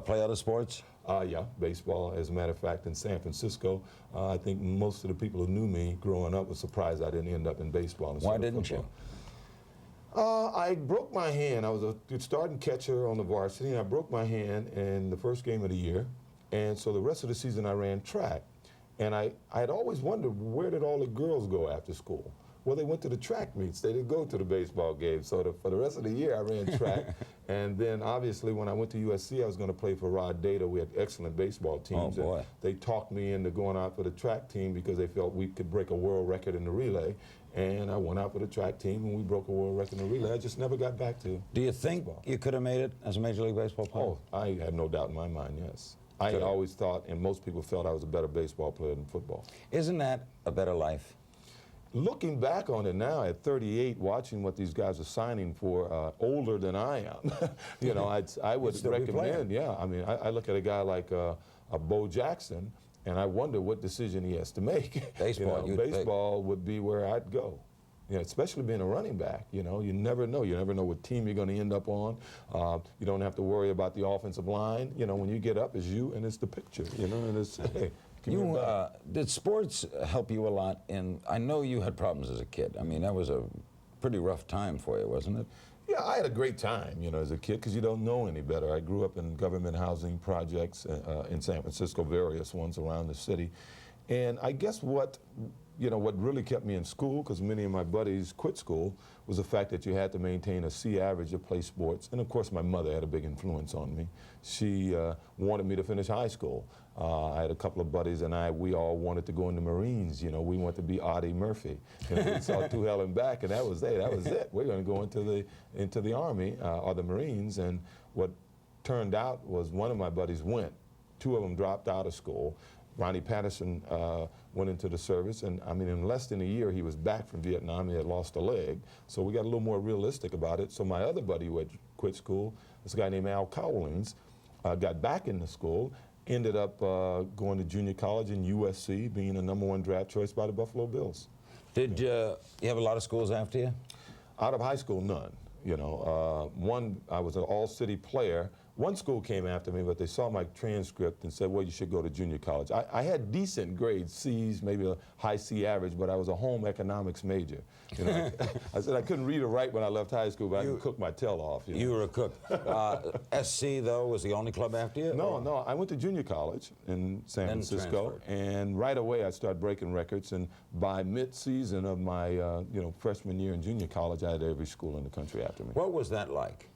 Play other sports? Yeah, baseball. As a matter of fact, in San Francisco, I think most of the people who knew me growing up were surprised I didn't end up in baseball. Why didn't you? I broke my hand. I was a starting catcher on the varsity, and I broke my hand in the first game of the year. And so the rest of the season I ran track. And I had always wondered, where did all the girls go after school? Well, they went to the track meets. They didn't go to the baseball games. So for the rest of the year, I ran track. And then, obviously, when I went to USC, I was going to play for Rod Data. We had excellent baseball teams. Oh, boy. And they talked me into going out for the track team because they felt we could break a world record in the relay. And I went out for the track team, and we broke a world record in the relay. I just never got back to Do you think baseball. you could have made it as a Major League Baseball player? Oh, I have no doubt in my mind, yes. I had always thought, and most people felt, I was a better baseball player than football. Isn't that a better life? Looking back on it now at 38, watching what these guys are signing for, older than I am, you know, I would recommend, yeah. I mean, I look at a guy like Bo Jackson, and I wonder what decision he has to make. Baseball, you know, baseball would be where I'd go. You know, especially being a running back, you know, you never know. You never know what team you're going to end up on. You don't have to worry about the offensive line. You know, when you get up, it's you and it's the picture, you know, and it's, hey, did sports help you a lot in, I know you had problems as a kid. I mean, that was a pretty rough time for you, wasn't it? Yeah, I had a great time, you know, as a kid, because you don't know any better. I grew up in government housing projects in San Francisco, various ones around the city. And I guess what really kept me in school, because many of my buddies quit school, was the fact that you had to maintain a C average to play sports. And of course, my mother had a big influence on me. She wanted me to finish high school. I had a couple of buddies, and we all wanted to go in the Marines. You know, we wanted to be Audie Murphy. You know, we saw To Hell and Back, and that was it. That was it. We're going to go into the Army or the Marines. And what turned out was one of my buddies went. Two of them dropped out of school. Ronnie Patterson went into the service, and I mean, in less than a year, he was back from Vietnam. He had lost a leg, so we got a little more realistic about it. So my other buddy who had quit school, this guy named Al Cowlings, got back into school, ended up going to junior college in USC, being the #1 draft choice by the Buffalo Bills. Did you have a lot of schools after you? Out of high school, none. You know, I was an all-city player. One school came after me, but they saw my transcript and said, well, you should go to junior college. I had decent grades, C's, maybe a high C average, but I was a home economics major. You know, I said I couldn't read or write when I left high school, but I could cook my tail off. You were a cook. SC, though, was the only club after you? No, I went to junior college in San Francisco, and right away I started breaking records, and by mid-season of my freshman year in junior college, I had every school in the country after me. What was that like?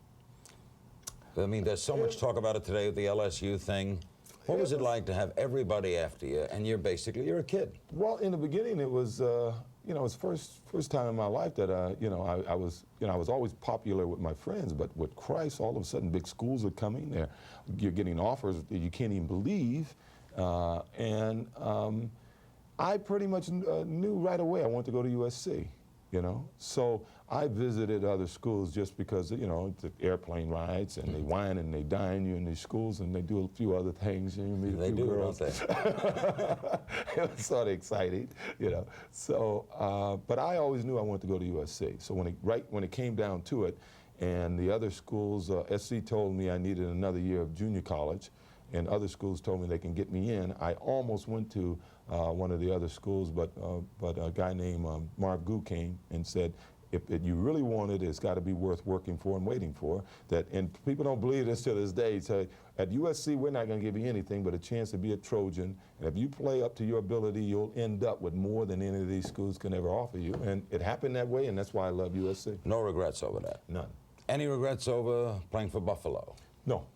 I mean, there's so much talk about it today with the LSU thing. What was it like to have everybody after you, and you're a kid? Well, in the beginning, it was, it was first time in my life that, I was always popular with my friends, but with Christ, all of a sudden, big schools are coming. You're getting offers that you can't even believe, I pretty much knew right away I wanted to go to USC. You know, so I visited other schools just because, the airplane rides, and they wine and they dine you in these schools, and they do a few other things. And you meet a few girls. Don't they? It was sort of exciting, So, but I always knew I wanted to go to USC. So when it came down to it, and the other schools, SC told me I needed another year of junior college, and other schools told me they can get me in. I almost went to one of the other schools, but a guy named Marv Gu came and said, if you really want it, it's got to be worth working for and waiting for. And people don't believe this to this day. So at USC, we're not going to give you anything but a chance to be a Trojan. And if you play up to your ability, you'll end up with more than any of these schools can ever offer you. And it happened that way, and that's why I love USC. No regrets over that? None. Any regrets over playing for Buffalo? No.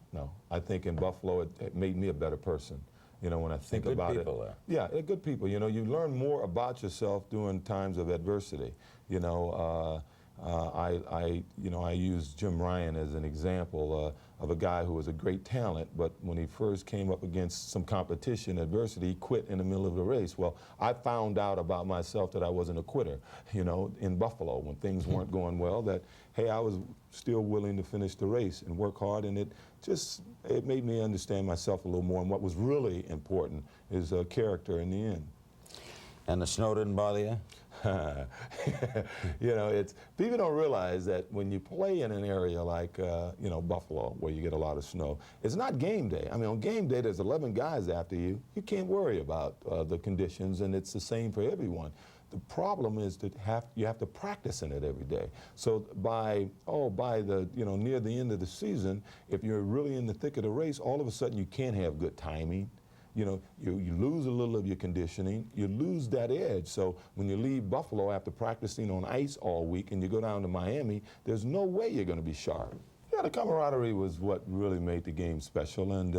I think in Buffalo, it made me a better person. When I think about it. Good people there. Yeah, they're good people. You learn more about yourself during times of adversity. I use Jim Ryan as an example of a guy who was a great talent, but when he first came up against some competition, adversity, he quit in the middle of the race. Well, I found out about myself that I wasn't a quitter, in Buffalo when things weren't going well, that, hey, I was still willing to finish the race and work hard, and it made me understand myself a little more, and what was really important is character in the end. And the snow didn't bother you? You know, it's people don't realize that when you play in an area like you know, Buffalo, where you get a lot of snow, it's not game day. I mean, on game day, there's 11 guys after you. You can't worry about the conditions, and it's the same for everyone. The problem is that you have to practice in it every day. So by the near the end of the season, if you're really in the thick of the race, all of a sudden you can't have good timing. You know, you lose a little of your conditioning, you lose that edge. So when you leave Buffalo after practicing on ice all week and you go down to Miami, there's no way you're going to be sharp. Yeah, the camaraderie was what really made the game special. And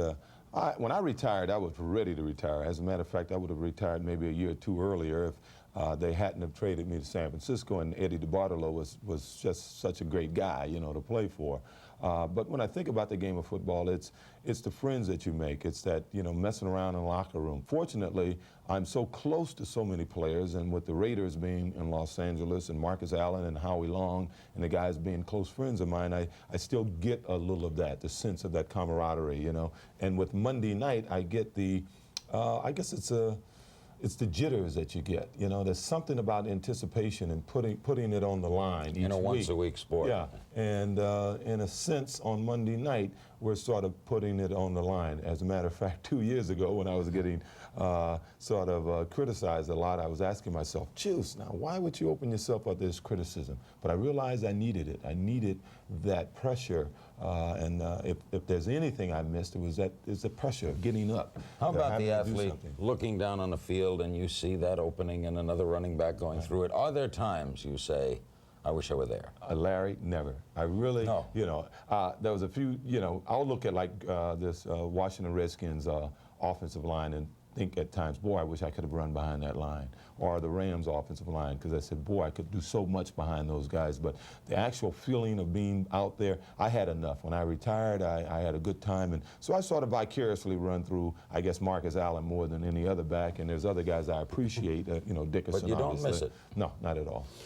when I retired, I was ready to retire. As a matter of fact, I would have retired maybe a year or two earlier if they hadn't have traded me to San Francisco, and Eddie DeBartolo was just such a great guy, you know, to play for. But when I think about the game of football, it's the friends that you make. It's that, you know, messing around in the locker room. Fortunately, I'm so close to so many players, and with the Raiders being in Los Angeles and Marcus Allen and Howie Long and the guys being close friends of mine, I still get a little of that, the sense of that camaraderie, you know. And with Monday night, I get the, I guess it's the jitters that you get. You know, there's something about anticipation and putting it on the line each week. In a once-a-week sport. Yeah, and in a sense, on Monday night, we're sort of putting it on the line. As a matter of fact, 2 years ago, when I was getting sort of criticized a lot, I was asking myself, Juice, now why would you open yourself up to this criticism? But I realized I needed it. I needed that pressure, and if there's anything I missed, it was the pressure of getting up. How about the having to do athlete something. looking down on the field and you see that opening and another running back going through it? Are there times you say, I wish I were there? Larry, never. I really, No. you know, there was a few, you know, I'll look at like this Washington Redskins offensive line and think at times, boy, I wish I could have run behind that line. Or the Rams offensive line, because I said, boy, I could do so much behind those guys. But the actual feeling of being out there, I had enough. When I retired, I had a good time. And so I sort of vicariously run through, I guess, Marcus Allen more than any other back. And there's other guys I appreciate, you know, Dickerson, But you don't obviously. miss it. No, not at all.